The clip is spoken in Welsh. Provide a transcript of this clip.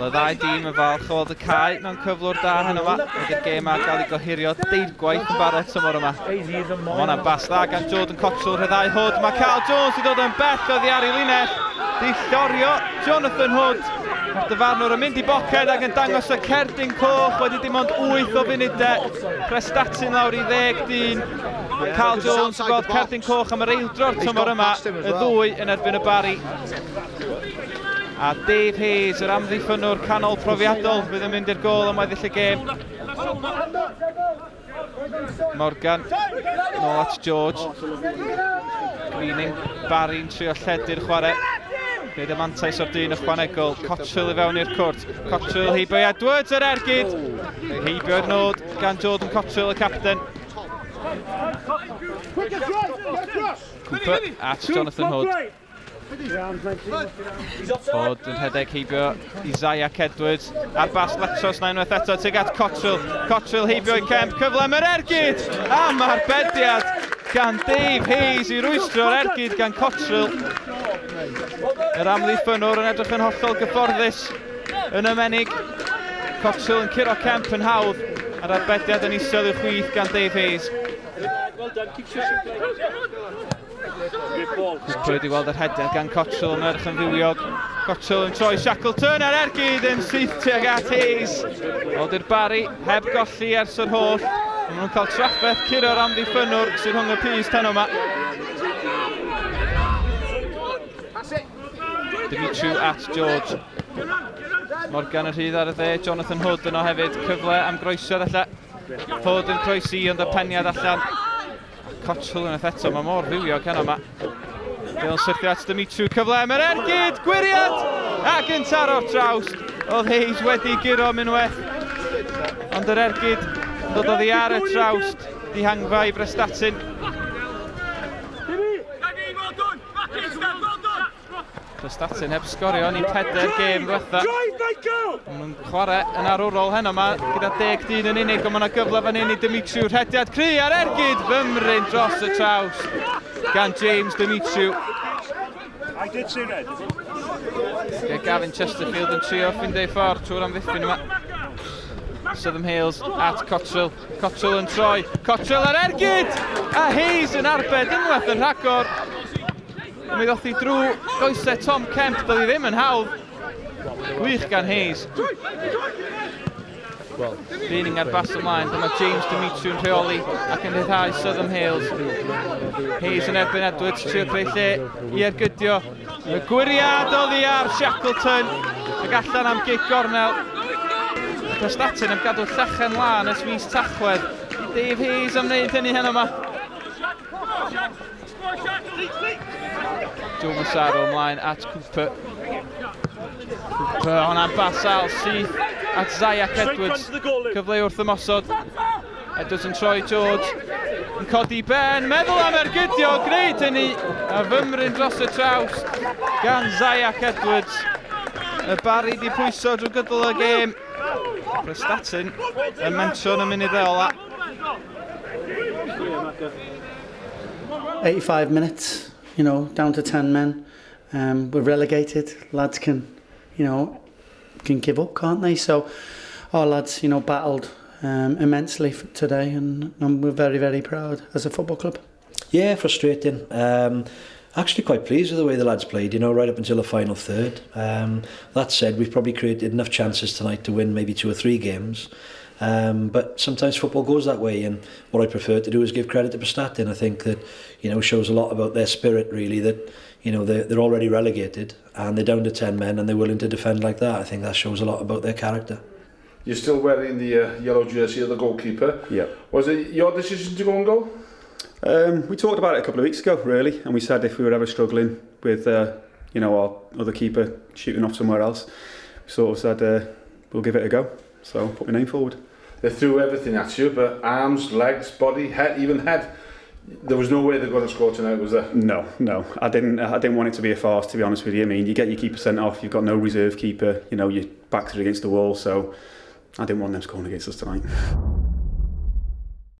Y ddau dîm yn falch o fod y cae mewn cyflwr da hyn yma. Wedi'r gêm a gael ei gohirio deirgwaith yn barod tymor yma. Mae hwnna'n bas dda gan Jordan Cottrell rhyddhau Hood. Mae Carl Jones wedi dod yn bell o ddiar i linell. Di llorio Jonathan Hood. Mae'r dyfarnwr yn mynd i boced ac yn dangos y cerdyn coch wedi dim ond 8 o funudau. Prestatyn lawr i 10 dyn. Carl Jones yn gweld cerdyn coch am yr eildro'r tymor yma. Y ddwy yn erbyn y Barri. A Dave Hayes, yr amddiffynwr canol profiadol, fydd yn mynd i'r gôl am weddill y gêm. Morgan, nôl at George. Greening, Barri'n trio lledu'r chwarae. Gwneud y mantais o'r dyn ychwanegol. Cottrell i fewn i'r cwrt. Cottrell heibio i Edwards yr ergyd. Heibio'r nod gan Jordan Cottrell, y capten. Cooper at Jonathan Hood. Hood yn rhedeg heibio i Isaac Edwards. Ar bas Letros na unwaith eto tuag at Cottrell. Cottrell heibio i Kemp, cyflem yr ergyd! Am arbediad gan Dave Hayes i rwystro'r ergyd gan Cottrell. Yr amddiffynwr yn edrych yn hollol gyfforddus yn ymenig. Cottrell yn curo Kemp yn hawdd. A'r arbediad yn isel i'w chwith gan Dave Hayes. Cooper wedi weld yr hediad gan Cottrell yn edrych yn fywiog. Cottrell yn troi Shackleton ar ergyd yn syth tuag at Hayes. Oedd i'r Barri heb golli ers yr holl. Maen nhw'n cael trafferth curo'r amddiffynwr sy'n rhwng y pys tan yma. Dimitri at George. Morgan yn rhydd ar y dde, Jonathan Hood yno hefyd, cyfle am groesio'r allan. Hood yn croesi ond y peniad allan. Cottrell yn eto, mae mor fywiog heno yma. Dyl syrthio at Dimitri, cyfle am yr ergyd, gwiriad! Ac yn taro'r trawst, oedd Hayes wedi guro mynweth. Ond yr ergyd yn dod oddi ar y trawst, di hangfa i Prestatyn. Prestatyn heb sgorio yn 4 gêm diwetha. Mae'n chwarae yn arwrol heno yma gyda 10 dyn yn unig, ond mae yna gyfle fan hyn i Dimitri. Rhediad cry ar ergyd, fymryn dros y traws gan James Dimitri. Gavin Chesterfield yn trio ffindio ei ffordd trwy'r amddiffyn yma. Southern Hales at Cottrell. Cottrell yn troi. Cottrell ar ergyd! A Hayes yn arbed unwaith yn rhagor. Mi ddoth i drwy goesau Tom Kemp, doedd hi ddim yn hawdd. Gwych gan Hayes. Greening ar bas ymlaen, dyma James Dimitri yn rheoli ac yn rhyddhau Southern Hales. Hayes yn erbyn Edwards, trio creu lle i ergydio. Y gwiriad oddi ar Shackleton ac allan am gig gornel. Prestatyn am gadw llachen lan ys mis Tachwedd. Dave Hayes am wneud hynny heno yma. Joe Massaro ymlaen at Cooper. Cooper hwnna'n basal syth at Isaac Edwards. Cyfle wrth ymosod. Edwards yn troi George. Yn codi ben, meddwl am ergydio, gwneud hynny. A fymryn dros y trawst gan Isaac Edwards. Y Barri di pwyso drwy gydol y gêm. Prestatyn yn mention y munud ola. 85 minutes, you know, down to 10 men. We're relegated. Lads can give up, can't they? So our lads, battled immensely for today, and we're very, very proud as a football club. Yeah, frustrating. Actually quite pleased with the way the lads played, right up until the final third. That said, we've probably created enough chances tonight to win maybe 2 or 3 games. But sometimes football goes that way, and what I prefer to do is give credit to Prestatyn. I think that shows a lot about their spirit, really, that they're already relegated and they're down to 10 men and they're willing to defend like that. I think that shows a lot about their character. You're still wearing the yellow jersey of the goalkeeper. Yeah. Was it your decision to go and goal? We talked about it a couple of weeks ago, really, and we said if we were ever struggling with our other keeper shooting off somewhere else, we sort of said we'll give it a go. So put my name forward. They threw everything at you, but arms, legs, body, head, even head. There was no way they're going to score tonight, was there? No. I didn't want it to be a farce, to be honest with you. I mean, you get your keeper sent off, you've got no reserve keeper, your backs are against the wall, so I didn't want them scoring against us tonight.